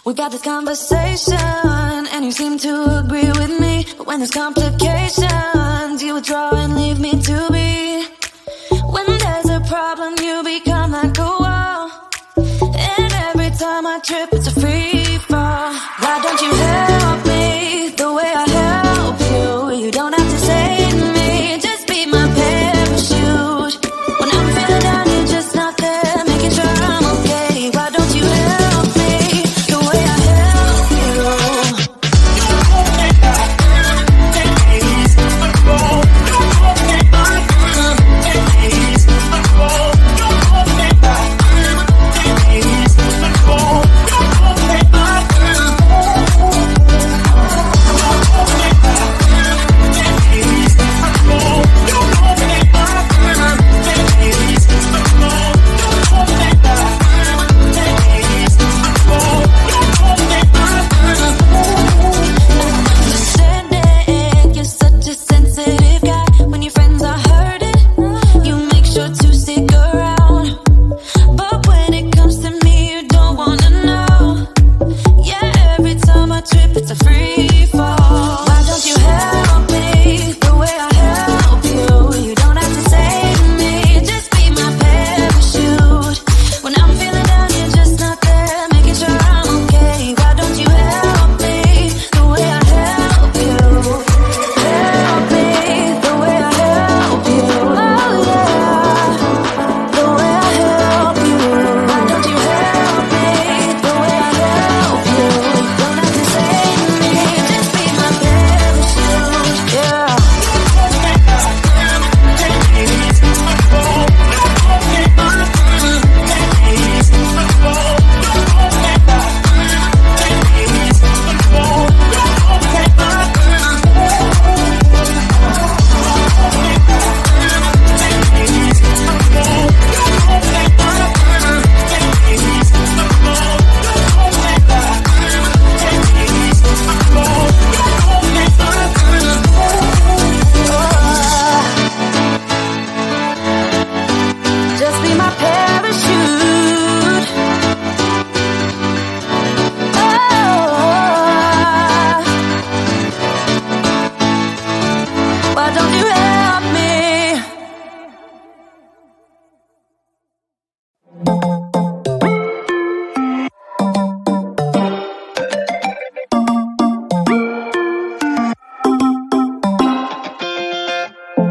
We got this conversation, and you seem to agree with me. But when there's complications, you withdraw and leave me to be. When there's a problem, you become like a wall. And every time I trip, it's a free fall. Why don't you help me the way I help you? You don't have to save me, just be my parachute. When I'm feeling down, you're just not there, making sure I'm okay. Why don't you help me the way I help you?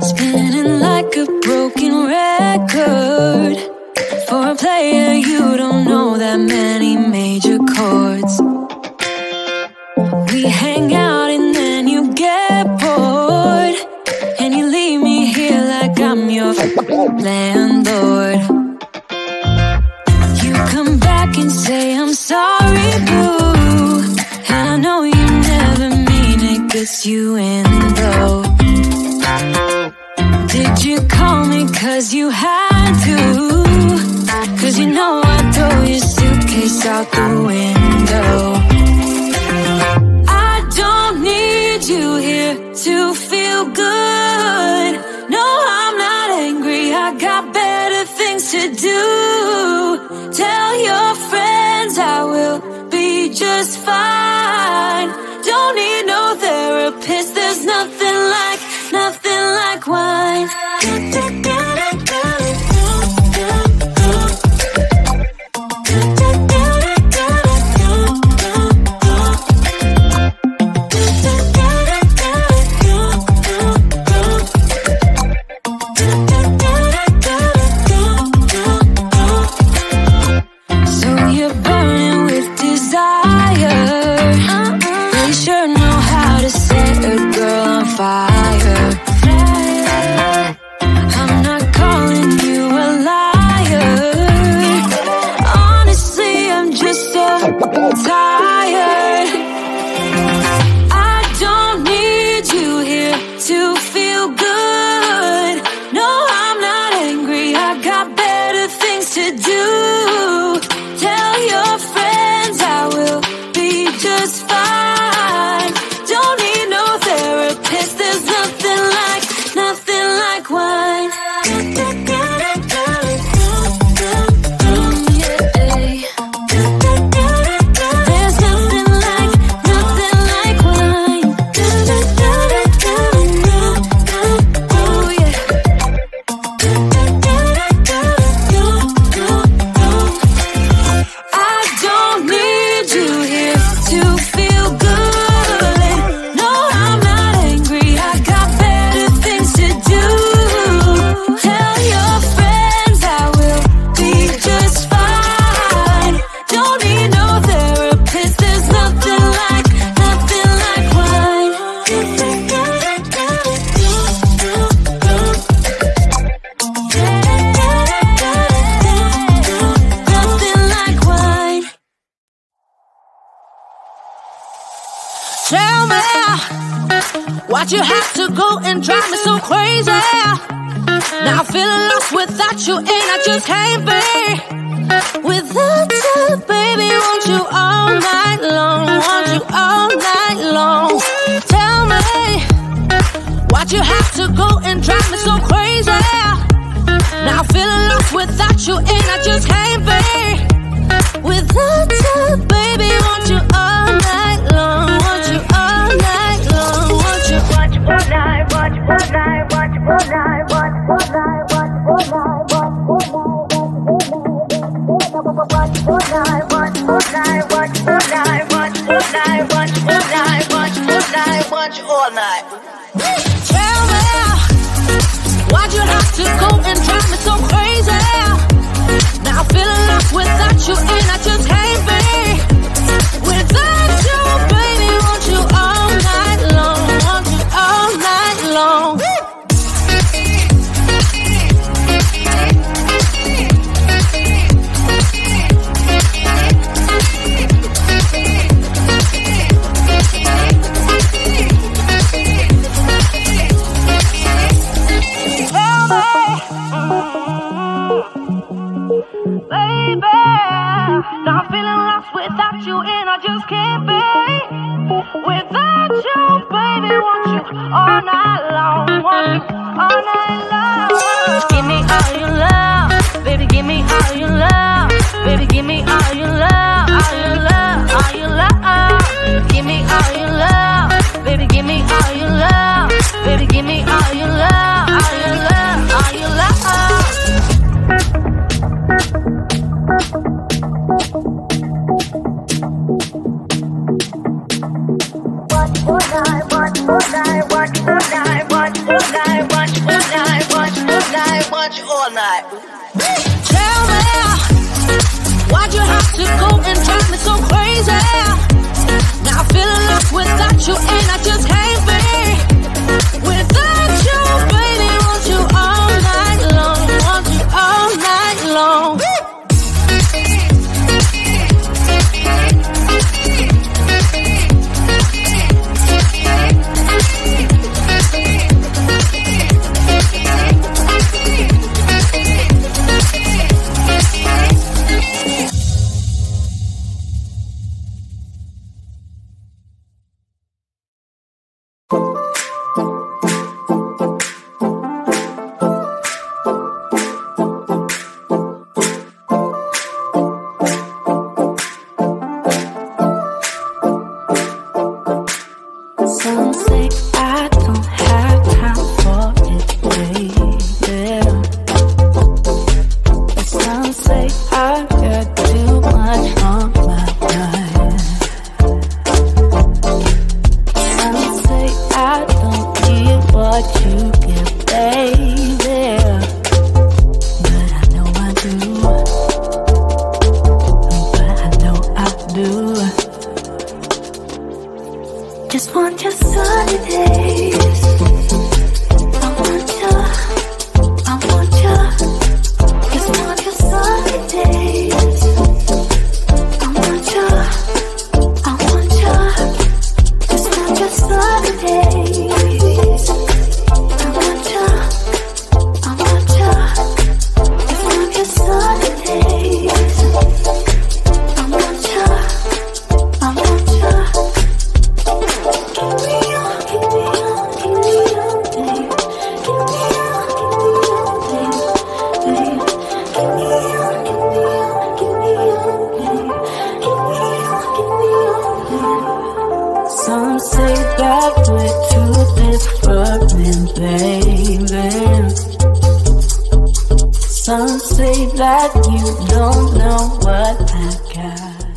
Spinning like a broken record. For a player, you don't know that many major chords. We hang out and then you get bored, and you leave me here like I'm your landlord. You come back and say I'm sorry, boo, and I know you never mean it, gets you in though. Did you call me cause you had to? Cause you know I'd throw your suitcase out the window. I don't need you here to feel good. No, I'm not angry, I got better things to do. Tell your friends I will be just fine. Don't need no therapist, there's nothing like wine. So you're burning with desire. They sure know how to set a Why'd you have to go and drive me so crazy? Now I'm feeling lost without you, and I just can't be without you, baby. Want you all night long, want you all night long. Tell me, why'd you have to go and drive me so crazy? Now I'm feeling lost without you, and I just can't be without you, baby. Want you all night long, want you all night long, want you. Want you all night, want you all night, want you all night, want you all night, want you all night, want you all night, want you all night, want you all night, want you all night, want you all night, want you all night, want you all night, want you all night. Tell me, why'd you have to go and drive me so crazy? Now I'm feeling lost without you, and I just can't be without you, baby. Want you all night long, want you all night long. Now I'm feeling lost without you, and I just can't be without you, baby. Want you all night long, want you all night long. Give me all your love, baby. Give me all your love, baby. Give me all your love, all your love, all your love. Give me all your love, baby. Give me all your love, baby. Give me all your love, all your love, all your love. All night. Tell me, why'd you have to go and drive me so crazy? Now I'm feeling lost without you, and I just can't be without you, baby. Want you all night long, want you all night long. Some say that you don't know what I got.